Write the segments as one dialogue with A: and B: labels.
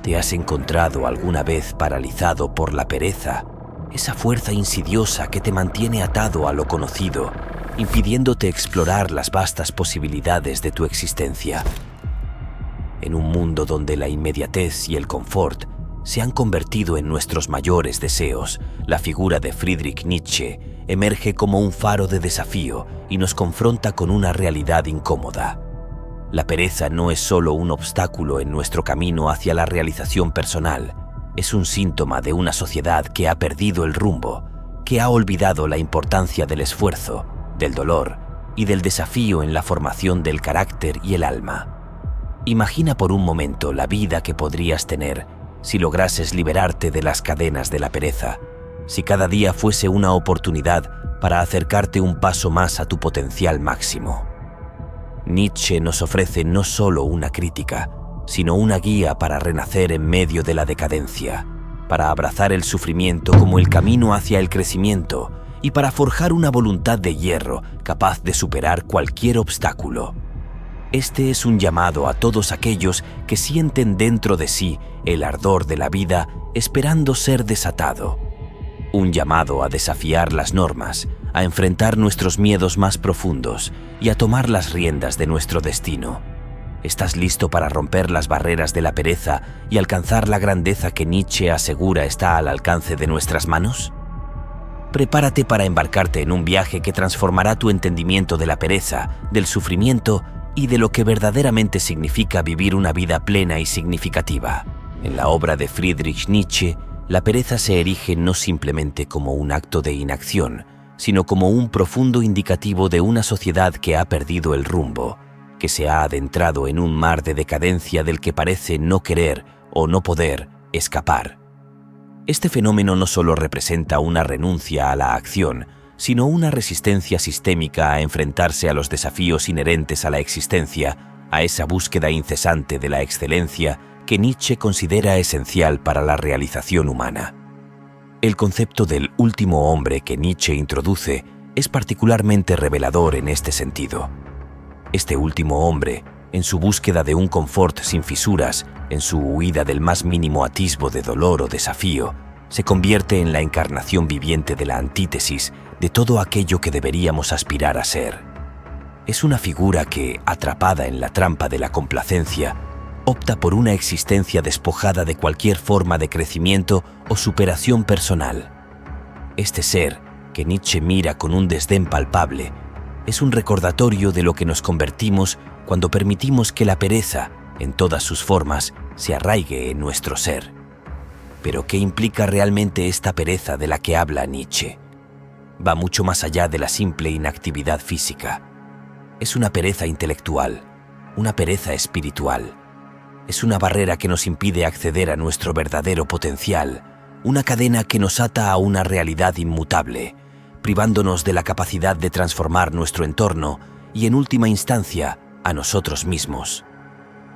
A: ¿Te has encontrado alguna vez paralizado por la pereza? Esa fuerza insidiosa que te mantiene atado a lo conocido, impidiéndote explorar las vastas posibilidades de tu existencia. En un mundo donde la inmediatez y el confort se han convertido en nuestros mayores deseos, la figura de Friedrich Nietzsche emerge como un faro de desafío y nos confronta con una realidad incómoda. La pereza no es solo un obstáculo en nuestro camino hacia la realización personal, es un síntoma de una sociedad que ha perdido el rumbo, que ha olvidado la importancia del esfuerzo, del dolor y del desafío en la formación del carácter y el alma. Imagina por un momento la vida que podrías tener si lograses liberarte de las cadenas de la pereza, si cada día fuese una oportunidad para acercarte un paso más a tu potencial máximo. Nietzsche nos ofrece no solo una crítica, sino una guía para renacer en medio de la decadencia, para abrazar el sufrimiento como el camino hacia el crecimiento y para forjar una voluntad de hierro capaz de superar cualquier obstáculo. Este es un llamado a todos aquellos que sienten dentro de sí el ardor de la vida esperando ser desatado. Un llamado a desafiar las normas, a enfrentar nuestros miedos más profundos y a tomar las riendas de nuestro destino. ¿Estás listo para romper las barreras de la pereza y alcanzar la grandeza que Nietzsche asegura está al alcance de nuestras manos? Prepárate para embarcarte en un viaje que transformará tu entendimiento de la pereza, del sufrimiento y de lo que verdaderamente significa vivir una vida plena y significativa. En la obra de Friedrich Nietzsche, la pereza se erige no simplemente como un acto de inacción, sino como un profundo indicativo de una sociedad que ha perdido el rumbo, que se ha adentrado en un mar de decadencia del que parece no querer o no poder escapar. Este fenómeno no solo representa una renuncia a la acción, sino una resistencia sistémica a enfrentarse a los desafíos inherentes a la existencia, a esa búsqueda incesante de la excelencia que Nietzsche considera esencial para la realización humana. El concepto del último hombre que Nietzsche introduce es particularmente revelador en este sentido. Este último hombre, en su búsqueda de un confort sin fisuras, en su huida del más mínimo atisbo de dolor o desafío, se convierte en la encarnación viviente de la antítesis de todo aquello que deberíamos aspirar a ser. Es una figura que, atrapada en la trampa de la complacencia, opta por una existencia despojada de cualquier forma de crecimiento o superación personal. Este ser, que Nietzsche mira con un desdén palpable, es un recordatorio de lo que nos convertimos cuando permitimos que la pereza, en todas sus formas, se arraigue en nuestro ser. Pero ¿qué implica realmente esta pereza de la que habla Nietzsche? Va mucho más allá de la simple inactividad física. Es una pereza intelectual, una pereza espiritual. Es una barrera que nos impide acceder a nuestro verdadero potencial, una cadena que nos ata a una realidad inmutable, privándonos de la capacidad de transformar nuestro entorno y, en última instancia, a nosotros mismos.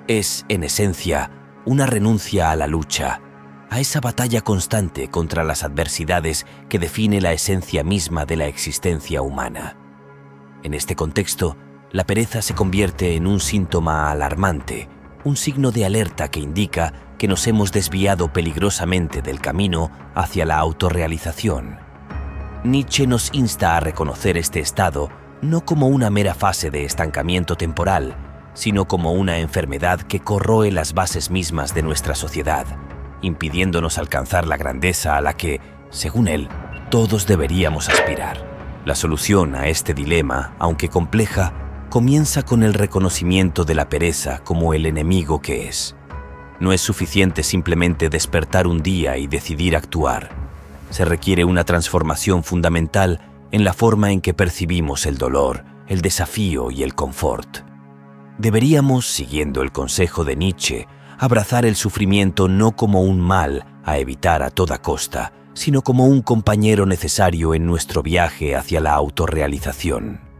A: Es, en esencia, una renuncia a la lucha, a esa batalla constante contra las adversidades que define la esencia misma de la existencia humana. En este contexto, la pereza se convierte en un síntoma alarmante, un signo de alerta que indica que nos hemos desviado peligrosamente del camino hacia la autorrealización. Nietzsche nos insta a reconocer este estado no como una mera fase de estancamiento temporal, sino como una enfermedad que corroe las bases mismas de nuestra sociedad, impidiéndonos alcanzar la grandeza a la que, según él, todos deberíamos aspirar. La solución a este dilema, aunque compleja, comienza con el reconocimiento de la pereza como el enemigo que es. No es suficiente simplemente despertar un día y decidir actuar. Se requiere una transformación fundamental en la forma en que percibimos el dolor, el desafío y el confort. Deberíamos, siguiendo el consejo de Nietzsche, abrazar el sufrimiento no como un mal a evitar a toda costa, sino como un compañero necesario en nuestro viaje hacia la autorrealización.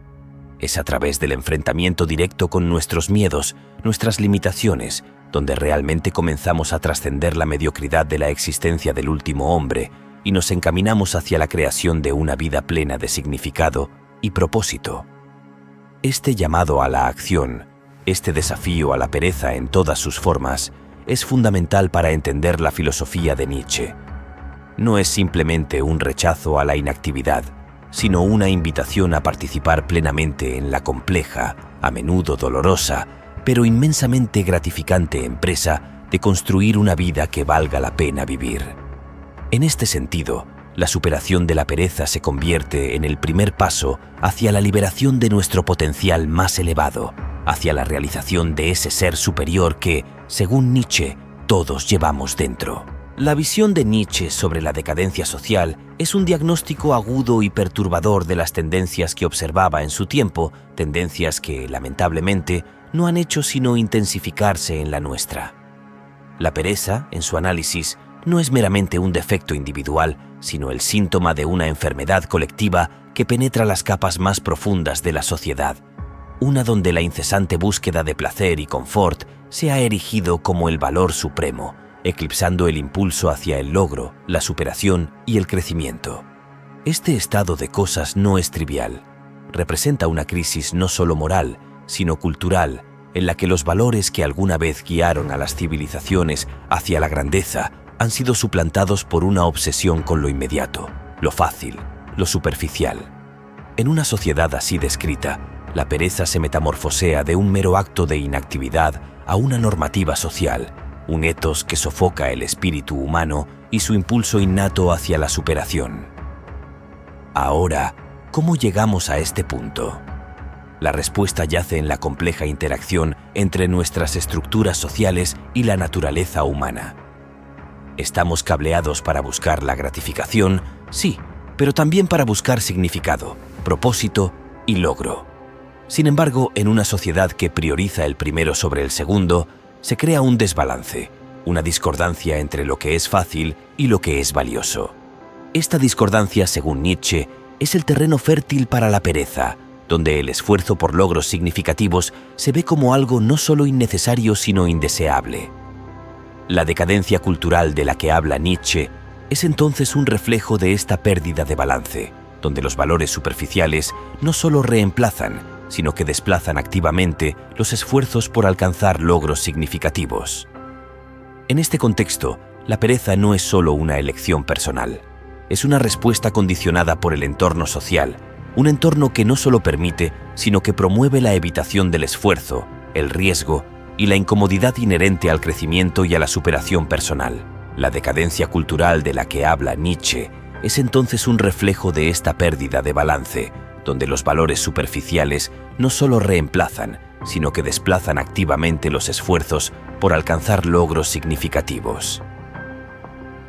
A: Es a través del enfrentamiento directo con nuestros miedos, nuestras limitaciones, donde realmente comenzamos a trascender la mediocridad de la existencia del último hombre y nos encaminamos hacia la creación de una vida plena de significado y propósito. Este llamado a la acción, este desafío a la pereza en todas sus formas, es fundamental para entender la filosofía de Nietzsche. No es simplemente un rechazo a la inactividad, sino una invitación a participar plenamente en la compleja, a menudo dolorosa, pero inmensamente gratificante empresa de construir una vida que valga la pena vivir. En este sentido, la superación de la pereza se convierte en el primer paso hacia la liberación de nuestro potencial más elevado, hacia la realización de ese ser superior que, según Nietzsche, todos llevamos dentro. La visión de Nietzsche sobre la decadencia social es un diagnóstico agudo y perturbador de las tendencias que observaba en su tiempo, tendencias que, lamentablemente, no han hecho sino intensificarse en la nuestra. La pereza, en su análisis, no es meramente un defecto individual, sino el síntoma de una enfermedad colectiva que penetra las capas más profundas de la sociedad, una donde la incesante búsqueda de placer y confort se ha erigido como el valor supremo, eclipsando el impulso hacia el logro, la superación y el crecimiento. Este estado de cosas no es trivial. Representa una crisis no solo moral, sino cultural, en la que los valores que alguna vez guiaron a las civilizaciones hacia la grandeza han sido suplantados por una obsesión con lo inmediato, lo fácil, lo superficial. En una sociedad así descrita, la pereza se metamorfosea de un mero acto de inactividad a una normativa social, un ethos que sofoca el espíritu humano y su impulso innato hacia la superación. Ahora, ¿cómo llegamos a este punto? La respuesta yace en la compleja interacción entre nuestras estructuras sociales y la naturaleza humana. Estamos cableados para buscar la gratificación, sí, pero también para buscar significado, propósito y logro. Sin embargo, en una sociedad que prioriza el primero sobre el segundo, se crea un desbalance, una discordancia entre lo que es fácil y lo que es valioso. Esta discordancia, según Nietzsche, es el terreno fértil para la pereza, donde el esfuerzo por logros significativos se ve como algo no solo innecesario sino indeseable. La decadencia cultural de la que habla Nietzsche es entonces un reflejo de esta pérdida de balance, donde los valores superficiales no solo reemplazan, sino que desplazan activamente los esfuerzos por alcanzar logros significativos. En este contexto, la pereza no es solo una elección personal, es una respuesta condicionada por el entorno social, un entorno que no solo permite, sino que promueve la evitación del esfuerzo, el riesgo y la incomodidad inherente al crecimiento y a la superación personal. La decadencia cultural de la que habla Nietzsche es entonces un reflejo de esta pérdida de balance, donde los valores superficiales no solo reemplazan, sino que desplazan activamente los esfuerzos por alcanzar logros significativos.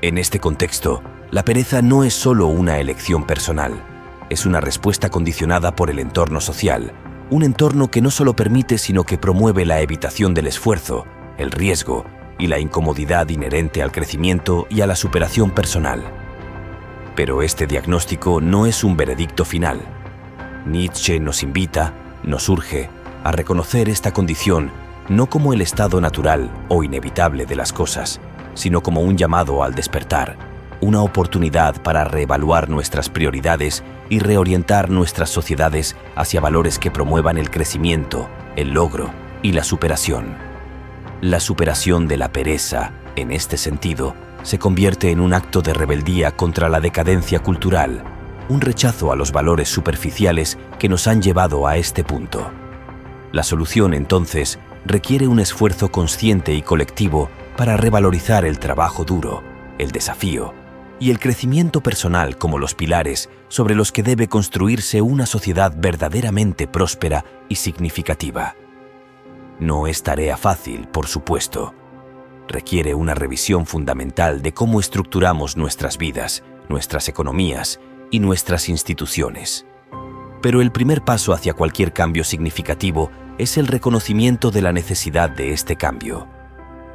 A: En este contexto, la pereza no es solo una elección personal, es una respuesta condicionada por el entorno social, un entorno que no solo permite, sino que promueve la evitación del esfuerzo, el riesgo y la incomodidad inherente al crecimiento y a la superación personal. Pero este diagnóstico no es un veredicto final. Nietzsche nos invita, nos urge, a reconocer esta condición no como el estado natural o inevitable de las cosas, sino como un llamado al despertar, una oportunidad para reevaluar nuestras prioridades y reorientar nuestras sociedades hacia valores que promuevan el crecimiento, el logro y la superación. La superación de la pereza, en este sentido, se convierte en un acto de rebeldía contra la decadencia cultural, un rechazo a los valores superficiales que nos han llevado a este punto. La solución, entonces, requiere un esfuerzo consciente y colectivo para revalorizar el trabajo duro, el desafío y el crecimiento personal como los pilares sobre los que debe construirse una sociedad verdaderamente próspera y significativa. No es tarea fácil, por supuesto. Requiere una revisión fundamental de cómo estructuramos nuestras vidas, nuestras economías y nuestras instituciones. Pero el primer paso hacia cualquier cambio significativo es el reconocimiento de la necesidad de este cambio.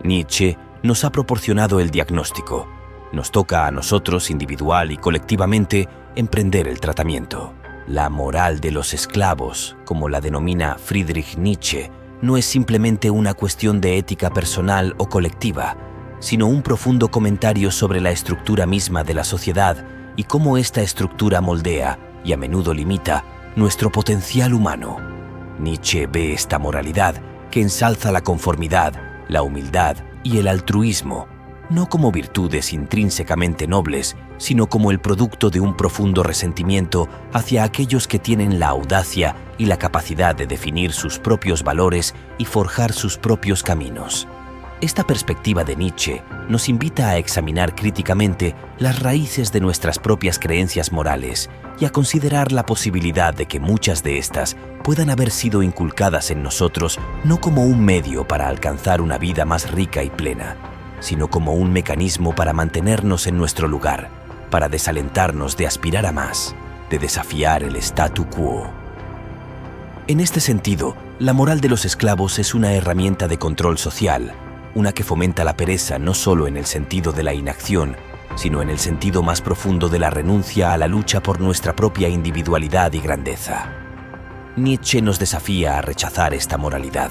A: Nietzsche nos ha proporcionado el diagnóstico. Nos toca a nosotros individual y colectivamente emprender el tratamiento. La moral de los esclavos, como la denomina Friedrich Nietzsche, no es simplemente una cuestión de ética personal o colectiva, sino un profundo comentario sobre la estructura misma de la sociedad y cómo esta estructura moldea y a menudo limita nuestro potencial humano. Nietzsche ve esta moralidad que ensalza la conformidad, la humildad y el altruismo, no como virtudes intrínsecamente nobles, sino como el producto de un profundo resentimiento hacia aquellos que tienen la audacia y la capacidad de definir sus propios valores y forjar sus propios caminos. Esta perspectiva de Nietzsche nos invita a examinar críticamente las raíces de nuestras propias creencias morales y a considerar la posibilidad de que muchas de estas puedan haber sido inculcadas en nosotros no como un medio para alcanzar una vida más rica y plena, sino como un mecanismo para mantenernos en nuestro lugar, para desalentarnos de aspirar a más, de desafiar el statu quo. En este sentido, la moral de los esclavos es una herramienta de control social, una que fomenta la pereza no solo en el sentido de la inacción, sino en el sentido más profundo de la renuncia a la lucha por nuestra propia individualidad y grandeza. Nietzsche nos desafía a rechazar esta moralidad,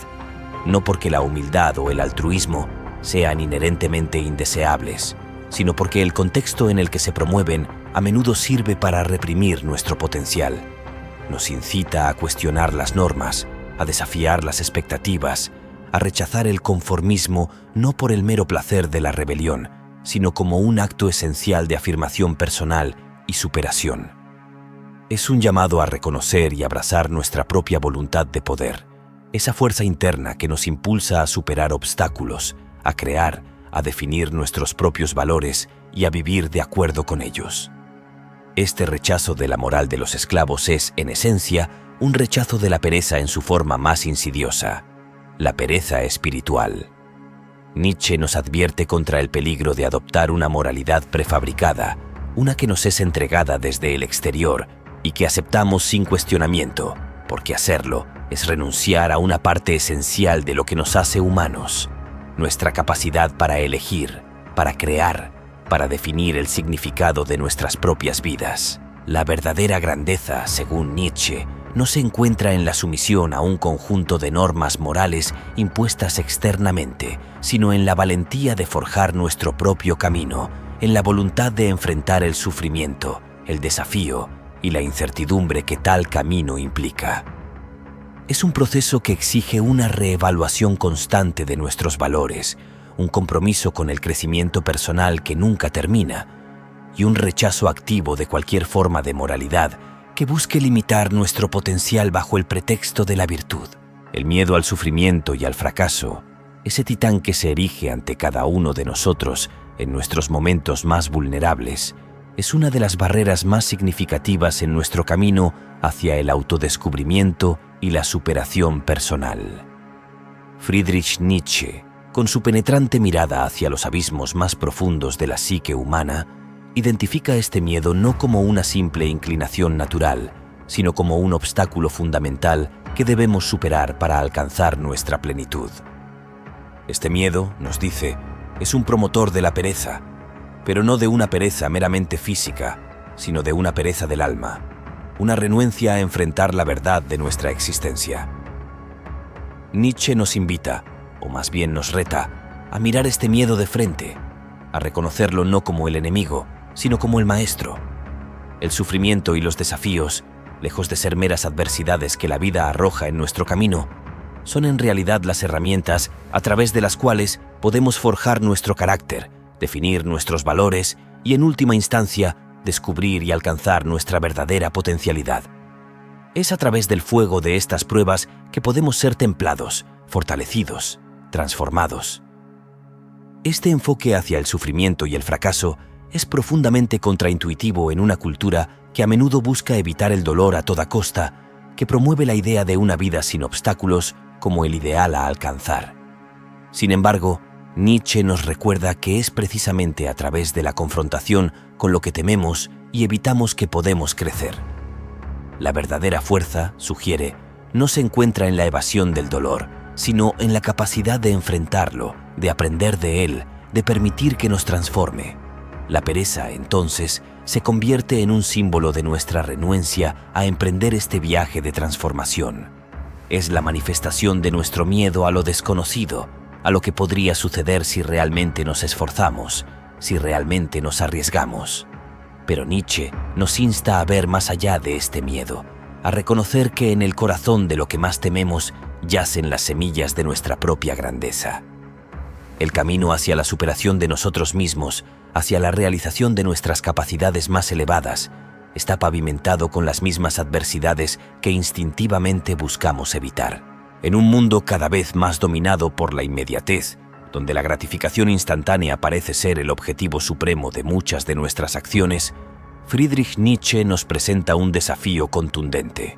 A: no porque la humildad o el altruismo sean inherentemente indeseables, sino porque el contexto en el que se promueven a menudo sirve para reprimir nuestro potencial. Nos incita a cuestionar las normas, a desafiar las expectativas, a rechazar el conformismo no por el mero placer de la rebelión, sino como un acto esencial de afirmación personal y superación. Es un llamado a reconocer y abrazar nuestra propia voluntad de poder, esa fuerza interna que nos impulsa a superar obstáculos, a crear, a definir nuestros propios valores y a vivir de acuerdo con ellos. Este rechazo de la moral de los esclavos es, en esencia, un rechazo de la pereza en su forma más insidiosa, la pereza espiritual. Nietzsche nos advierte contra el peligro de adoptar una moralidad prefabricada, una que nos es entregada desde el exterior y que aceptamos sin cuestionamiento, porque hacerlo es renunciar a una parte esencial de lo que nos hace humanos, nuestra capacidad para elegir, para crear, para definir el significado de nuestras propias vidas. La verdadera grandeza, según Nietzsche, no se encuentra en la sumisión a un conjunto de normas morales impuestas externamente, sino en la valentía de forjar nuestro propio camino, en la voluntad de enfrentar el sufrimiento, el desafío y la incertidumbre que tal camino implica. Es un proceso que exige una reevaluación constante de nuestros valores, un compromiso con el crecimiento personal que nunca termina y un rechazo activo de cualquier forma de moralidad que busque limitar nuestro potencial bajo el pretexto de la virtud. El miedo al sufrimiento y al fracaso, ese titán que se erige ante cada uno de nosotros en nuestros momentos más vulnerables, es una de las barreras más significativas en nuestro camino hacia el autodescubrimiento y la superación personal. Friedrich Nietzsche, con su penetrante mirada hacia los abismos más profundos de la psique humana, identifica este miedo no como una simple inclinación natural, sino como un obstáculo fundamental que debemos superar para alcanzar nuestra plenitud. Este miedo, nos dice, es un promotor de la pereza, pero no de una pereza meramente física, sino de una pereza del alma, una renuencia a enfrentar la verdad de nuestra existencia. Nietzsche nos invita, o más bien nos reta, a mirar este miedo de frente, a reconocerlo no como el enemigo, sino como el maestro. El sufrimiento y los desafíos, lejos de ser meras adversidades que la vida arroja en nuestro camino, son en realidad las herramientas a través de las cuales podemos forjar nuestro carácter, definir nuestros valores y, en última instancia, descubrir y alcanzar nuestra verdadera potencialidad. Es a través del fuego de estas pruebas que podemos ser templados, fortalecidos, transformados. Este enfoque hacia el sufrimiento y el fracaso es profundamente contraintuitivo en una cultura que a menudo busca evitar el dolor a toda costa, que promueve la idea de una vida sin obstáculos como el ideal a alcanzar. Sin embargo, Nietzsche nos recuerda que es precisamente a través de la confrontación con lo que tememos y evitamos que podemos crecer. La verdadera fuerza, sugiere, no se encuentra en la evasión del dolor, sino en la capacidad de enfrentarlo, de aprender de él, de permitir que nos transforme. La pereza, entonces, se convierte en un símbolo de nuestra renuencia a emprender este viaje de transformación. Es la manifestación de nuestro miedo a lo desconocido, a lo que podría suceder si realmente nos esforzamos, si realmente nos arriesgamos. Pero Nietzsche nos insta a ver más allá de este miedo, a reconocer que en el corazón de lo que más tememos yacen las semillas de nuestra propia grandeza. El camino hacia la superación de nosotros mismos, hacia la realización de nuestras capacidades más elevadas, está pavimentado con las mismas adversidades que instintivamente buscamos evitar. En un mundo cada vez más dominado por la inmediatez, donde la gratificación instantánea parece ser el objetivo supremo de muchas de nuestras acciones, Friedrich Nietzsche nos presenta un desafío contundente: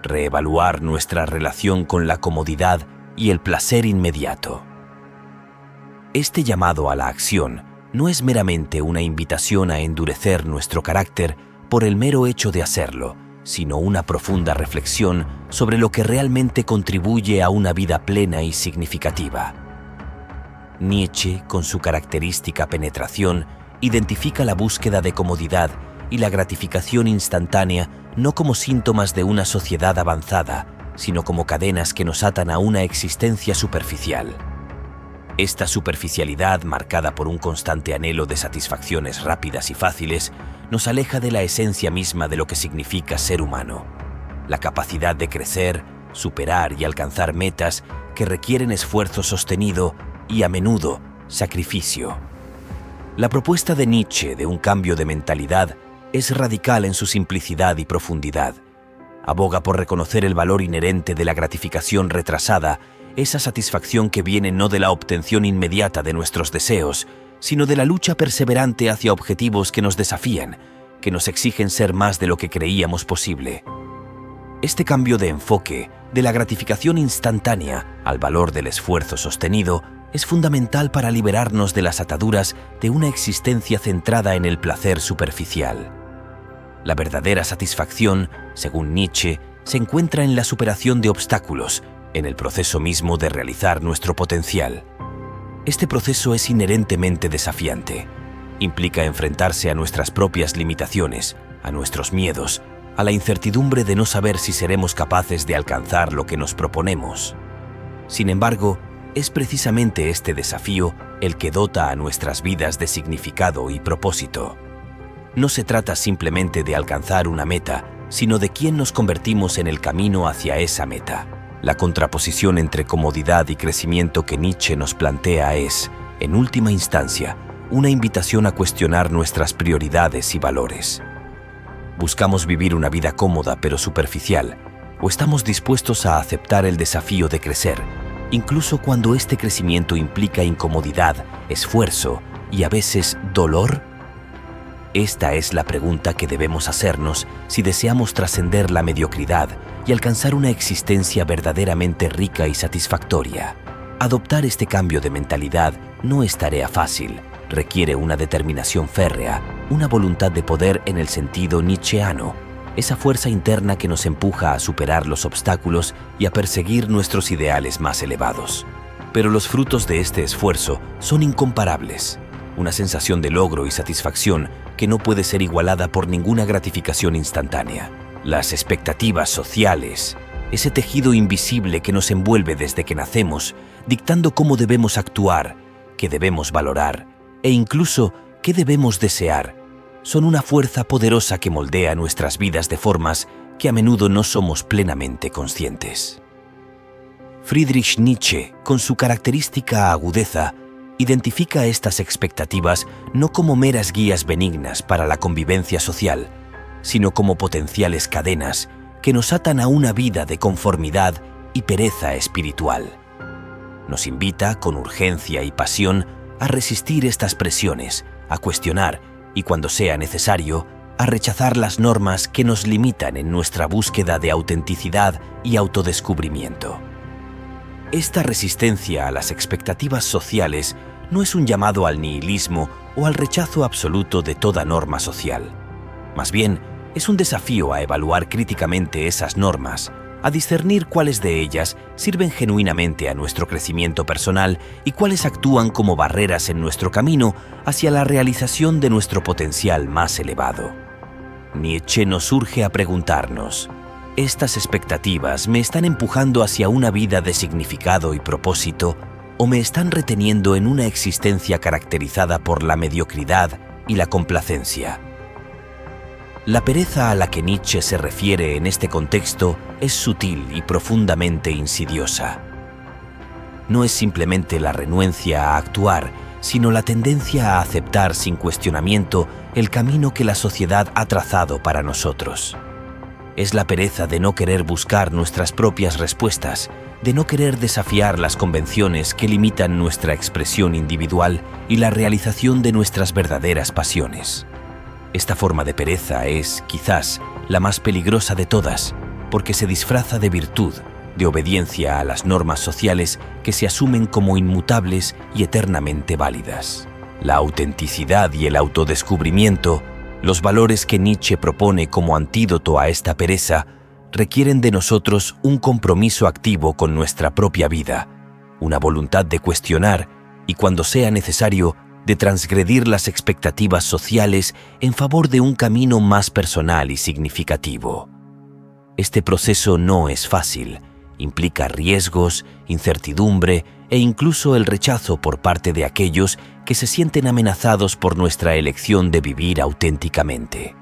A: reevaluar nuestra relación con la comodidad y el placer inmediato. Este llamado a la acción no es meramente una invitación a endurecer nuestro carácter por el mero hecho de hacerlo, sino una profunda reflexión sobre lo que realmente contribuye a una vida plena y significativa. Nietzsche, con su característica penetración, identifica la búsqueda de comodidad y la gratificación instantánea no como síntomas de una sociedad avanzada, sino como cadenas que nos atan a una existencia superficial. Esta superficialidad, marcada por un constante anhelo de satisfacciones rápidas y fáciles, nos aleja de la esencia misma de lo que significa ser humano: la capacidad de crecer, superar y alcanzar metas que requieren esfuerzo sostenido y, a menudo, sacrificio. La propuesta de Nietzsche de un cambio de mentalidad es radical en su simplicidad y profundidad. Aboga por reconocer el valor inherente de la gratificación retrasada, esa satisfacción que viene no de la obtención inmediata de nuestros deseos, sino de la lucha perseverante hacia objetivos que nos desafían, que nos exigen ser más de lo que creíamos posible. Este cambio de enfoque, de la gratificación instantánea al valor del esfuerzo sostenido, es fundamental para liberarnos de las ataduras de una existencia centrada en el placer superficial. La verdadera satisfacción, según Nietzsche, se encuentra en la superación de obstáculos, en el proceso mismo de realizar nuestro potencial. Este proceso es inherentemente desafiante. Implica enfrentarse a nuestras propias limitaciones, a nuestros miedos, a la incertidumbre de no saber si seremos capaces de alcanzar lo que nos proponemos. Sin embargo, es precisamente este desafío el que dota a nuestras vidas de significado y propósito. No se trata simplemente de alcanzar una meta, sino de quién nos convertimos en el camino hacia esa meta. La contraposición entre comodidad y crecimiento que Nietzsche nos plantea es, en última instancia, una invitación a cuestionar nuestras prioridades y valores. ¿Buscamos vivir una vida cómoda pero superficial, o estamos dispuestos a aceptar el desafío de crecer, incluso cuando este crecimiento implica incomodidad, esfuerzo y a veces dolor? Esta es la pregunta que debemos hacernos si deseamos trascender la mediocridad y alcanzar una existencia verdaderamente rica y satisfactoria. Adoptar este cambio de mentalidad no es tarea fácil, requiere una determinación férrea, una voluntad de poder en el sentido nietzscheano, esa fuerza interna que nos empuja a superar los obstáculos y a perseguir nuestros ideales más elevados. Pero los frutos de este esfuerzo son incomparables, una sensación de logro y satisfacción que no puede ser igualada por ninguna gratificación instantánea. Las expectativas sociales, ese tejido invisible que nos envuelve desde que nacemos, dictando cómo debemos actuar, qué debemos valorar e incluso qué debemos desear, son una fuerza poderosa que moldea nuestras vidas de formas que a menudo no somos plenamente conscientes. Friedrich Nietzsche, con su característica agudeza, identifica estas expectativas no como meras guías benignas para la convivencia social, sino como potenciales cadenas que nos atan a una vida de conformidad y pereza espiritual. Nos invita, con urgencia y pasión, a resistir estas presiones, a cuestionar y, cuando sea necesario, a rechazar las normas que nos limitan en nuestra búsqueda de autenticidad y autodescubrimiento. Esta resistencia a las expectativas sociales no es un llamado al nihilismo o al rechazo absoluto de toda norma social. Más bien, es un desafío a evaluar críticamente esas normas, a discernir cuáles de ellas sirven genuinamente a nuestro crecimiento personal y cuáles actúan como barreras en nuestro camino hacia la realización de nuestro potencial más elevado. Nietzsche nos urge a preguntarnos: ¿estas expectativas me están empujando hacia una vida de significado y propósito, o me están reteniendo en una existencia caracterizada por la mediocridad y la complacencia? La pereza a la que Nietzsche se refiere en este contexto es sutil y profundamente insidiosa. no es simplemente la renuencia a actuar, sino la tendencia a aceptar sin cuestionamiento el camino que la sociedad ha trazado para nosotros. Es la pereza de no querer buscar nuestras propias respuestas, de no querer desafiar las convenciones que limitan nuestra expresión individual y la realización de nuestras verdaderas pasiones. Esta forma de pereza es, quizás, la más peligrosa de todas, porque se disfraza de virtud, de obediencia a las normas sociales que se asumen como inmutables y eternamente válidas. La autenticidad y el autodescubrimiento, los valores que Nietzsche propone como antídoto a esta pereza, requieren de nosotros un compromiso activo con nuestra propia vida, una voluntad de cuestionar y, cuando sea necesario, de transgredir las expectativas sociales en favor de un camino más personal y significativo. Este proceso no es fácil, implica riesgos, incertidumbre e incluso el rechazo por parte de aquellos que se sienten amenazados por nuestra elección de vivir auténticamente.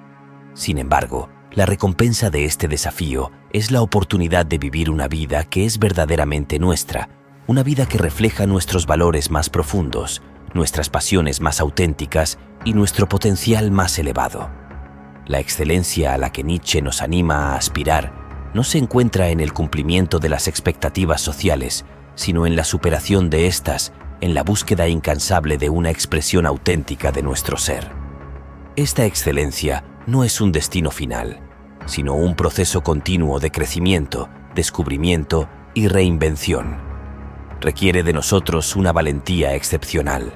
A: Sin embargo, la recompensa de este desafío es la oportunidad de vivir una vida que es verdaderamente nuestra, una vida que refleja nuestros valores más profundos, nuestras pasiones más auténticas y nuestro potencial más elevado. La excelencia a la que Nietzsche nos anima a aspirar no se encuentra en el cumplimiento de las expectativas sociales, sino en la superación de estas, en la búsqueda incansable de una expresión auténtica de nuestro ser. Esta excelencia no es un destino final, sino un proceso continuo de crecimiento, descubrimiento y reinvención. Requiere de nosotros una valentía excepcional,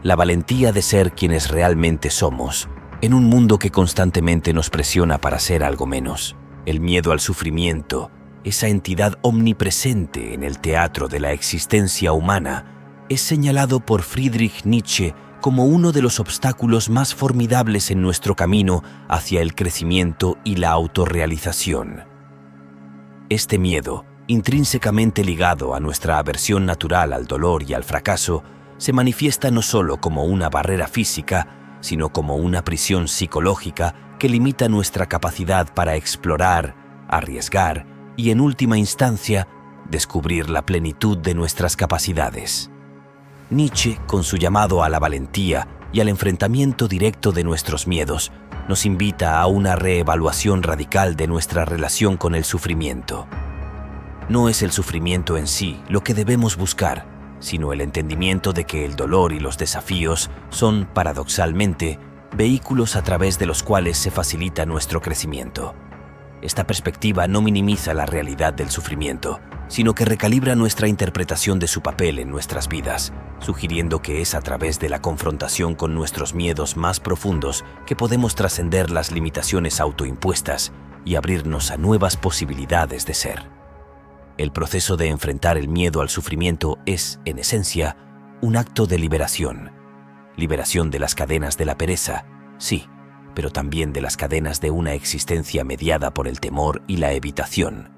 A: la valentía de ser quienes realmente somos, en un mundo que constantemente nos presiona para ser algo menos. El miedo al sufrimiento, esa entidad omnipresente en el teatro de la existencia humana, es señalado por Friedrich Nietzsche como uno de los obstáculos más formidables en nuestro camino hacia el crecimiento y la autorrealización. Este miedo, intrínsecamente ligado a nuestra aversión natural al dolor y al fracaso, se manifiesta no solo como una barrera física, sino como una prisión psicológica que limita nuestra capacidad para explorar, arriesgar y, en última instancia, descubrir la plenitud de nuestras capacidades. Nietzsche, con su llamado a la valentía y al enfrentamiento directo de nuestros miedos, nos invita a una reevaluación radical de nuestra relación con el sufrimiento. No es el sufrimiento en sí lo que debemos buscar, sino el entendimiento de que el dolor y los desafíos son, paradoxalmente, vehículos a través de los cuales se facilita nuestro crecimiento. Esta perspectiva no minimiza la realidad del sufrimiento, sino que recalibra nuestra interpretación de su papel en nuestras vidas, sugiriendo que es a través de la confrontación con nuestros miedos más profundos que podemos trascender las limitaciones autoimpuestas y abrirnos a nuevas posibilidades de ser. El proceso de enfrentar el miedo al sufrimiento es, en esencia, un acto de liberación. Liberación de las cadenas de la pereza, sí, pero también de las cadenas de una existencia mediada por el temor y la evitación.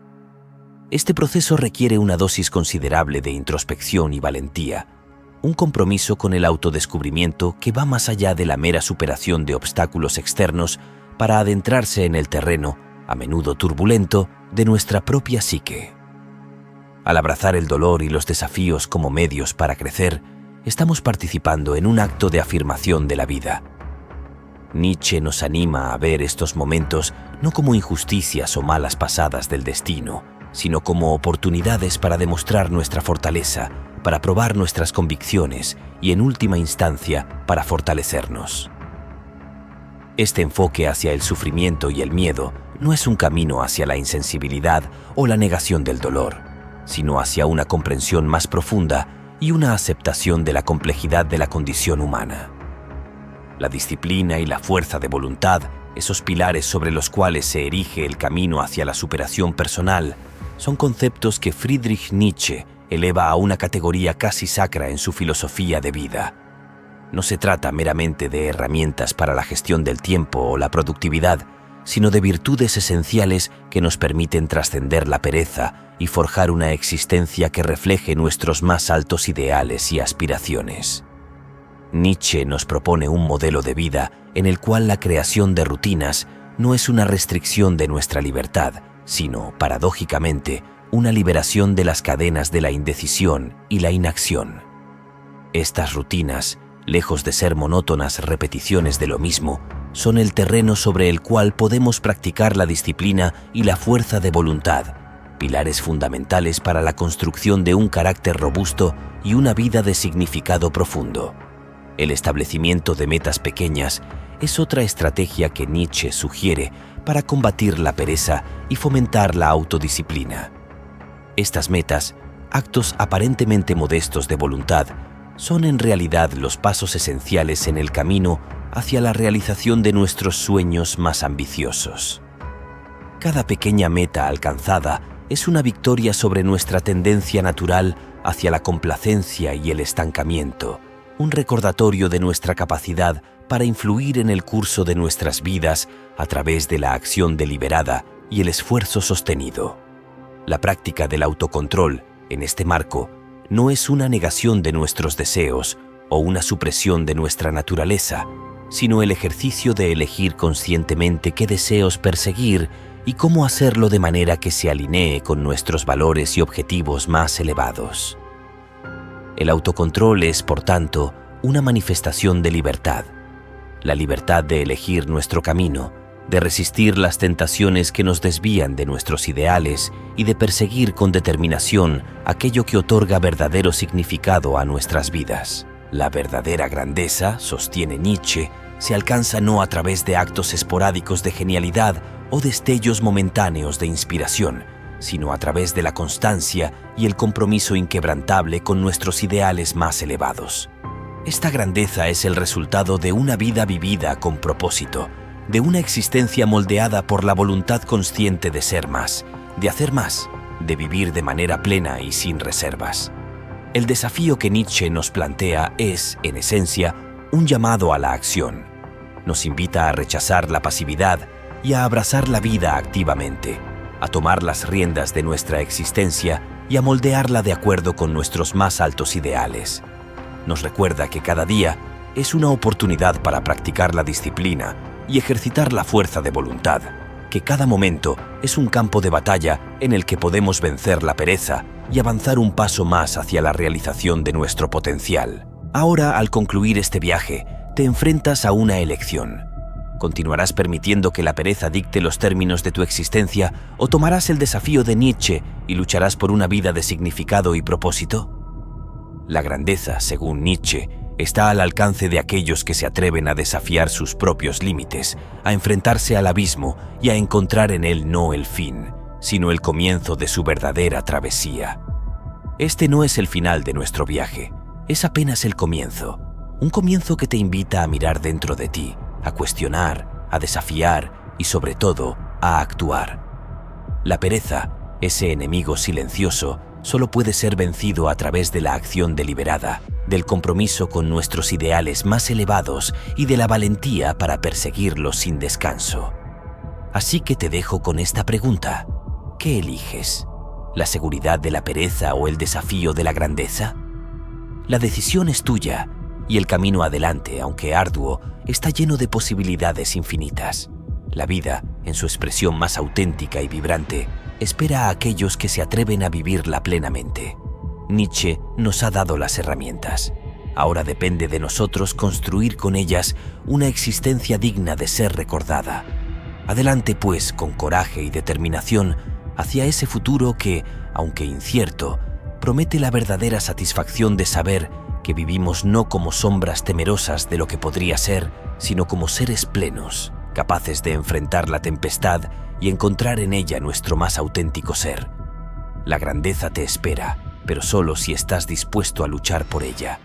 A: Este proceso requiere una dosis considerable de introspección y valentía, un compromiso con el autodescubrimiento que va más allá de la mera superación de obstáculos externos para adentrarse en el terreno, a menudo turbulento, de nuestra propia psique. Al abrazar el dolor y los desafíos como medios para crecer, estamos participando en un acto de afirmación de la vida. Nietzsche nos anima a ver estos momentos no como injusticias o malas pasadas del destino, sino como oportunidades para demostrar nuestra fortaleza, para probar nuestras convicciones y, en última instancia, para fortalecernos. Este enfoque hacia el sufrimiento y el miedo no es un camino hacia la insensibilidad o la negación del dolor, sino hacia una comprensión más profunda y una aceptación de la complejidad de la condición humana. La disciplina y la fuerza de voluntad, esos pilares sobre los cuales se erige el camino hacia la superación personal, son conceptos que Friedrich Nietzsche eleva a una categoría casi sacra en su filosofía de vida. No se trata meramente de herramientas para la gestión del tiempo o la productividad, sino de virtudes esenciales que nos permiten trascender la pereza y forjar una existencia que refleje nuestros más altos ideales y aspiraciones. Nietzsche nos propone un modelo de vida en el cual la creación de rutinas no es una restricción de nuestra libertad, sino, paradójicamente, una liberación de las cadenas de la indecisión y la inacción. Estas rutinas, lejos de ser monótonas repeticiones de lo mismo, son el terreno sobre el cual podemos practicar la disciplina y la fuerza de voluntad, pilares fundamentales para la construcción de un carácter robusto y una vida de significado profundo. El establecimiento de metas pequeñas es otra estrategia que Nietzsche sugiere para combatir la pereza y fomentar la autodisciplina. Estas metas, actos aparentemente modestos de voluntad, son en realidad los pasos esenciales en el camino hacia la realización de nuestros sueños más ambiciosos. Cada pequeña meta alcanzada es una victoria sobre nuestra tendencia natural hacia la complacencia y el estancamiento, un recordatorio de nuestra capacidad para influir en el curso de nuestras vidas a través de la acción deliberada y el esfuerzo sostenido. La práctica del autocontrol, en este marco, no es una negación de nuestros deseos o una supresión de nuestra naturaleza, sino el ejercicio de elegir conscientemente qué deseos perseguir y cómo hacerlo de manera que se alinee con nuestros valores y objetivos más elevados. El autocontrol es, por tanto, una manifestación de libertad. La libertad de elegir nuestro camino, de resistir las tentaciones que nos desvían de nuestros ideales y de perseguir con determinación aquello que otorga verdadero significado a nuestras vidas. La verdadera grandeza, sostiene Nietzsche, se alcanza no a través de actos esporádicos de genialidad o destellos momentáneos de inspiración, sino a través de la constancia y el compromiso inquebrantable con nuestros ideales más elevados. Esta grandeza es el resultado de una vida vivida con propósito, de una existencia moldeada por la voluntad consciente de ser más, de hacer más, de vivir de manera plena y sin reservas. El desafío que Nietzsche nos plantea es, en esencia, un llamado a la acción. Nos invita a rechazar la pasividad y a abrazar la vida activamente, a tomar las riendas de nuestra existencia y a moldearla de acuerdo con nuestros más altos ideales. Nos recuerda que cada día es una oportunidad para practicar la disciplina y ejercitar la fuerza de voluntad, que cada momento es un campo de batalla en el que podemos vencer la pereza y avanzar un paso más hacia la realización de nuestro potencial. Ahora, al concluir este viaje, te enfrentas a una elección. ¿Continuarás permitiendo que la pereza dicte los términos de tu existencia o tomarás el desafío de Nietzsche y lucharás por una vida de significado y propósito? La grandeza, según Nietzsche, está al alcance de aquellos que se atreven a desafiar sus propios límites, a enfrentarse al abismo y a encontrar en él no el fin, sino el comienzo de su verdadera travesía. Este no es el final de nuestro viaje, es apenas el comienzo, un comienzo que te invita a mirar dentro de ti, a cuestionar, a desafiar y sobre todo, a actuar. La pereza, ese enemigo silencioso, solo puede ser vencido a través de la acción deliberada, del compromiso con nuestros ideales más elevados y de la valentía para perseguirlos sin descanso. Así que te dejo con esta pregunta: ¿qué eliges? ¿La seguridad de la pereza o el desafío de la grandeza? La decisión es tuya y el camino adelante, aunque arduo, está lleno de posibilidades infinitas. La vida, en su expresión más auténtica y vibrante, espera a aquellos que se atreven a vivirla plenamente. Nietzsche nos ha dado las herramientas. Ahora depende de nosotros construir con ellas una existencia digna de ser recordada. Adelante, pues, con coraje y determinación hacia ese futuro que, aunque incierto, promete la verdadera satisfacción de saber que vivimos no como sombras temerosas de lo que podría ser, sino como seres plenos, capaces de enfrentar la tempestad y encontrar en ella nuestro más auténtico ser. La grandeza te espera, pero solo si estás dispuesto a luchar por ella.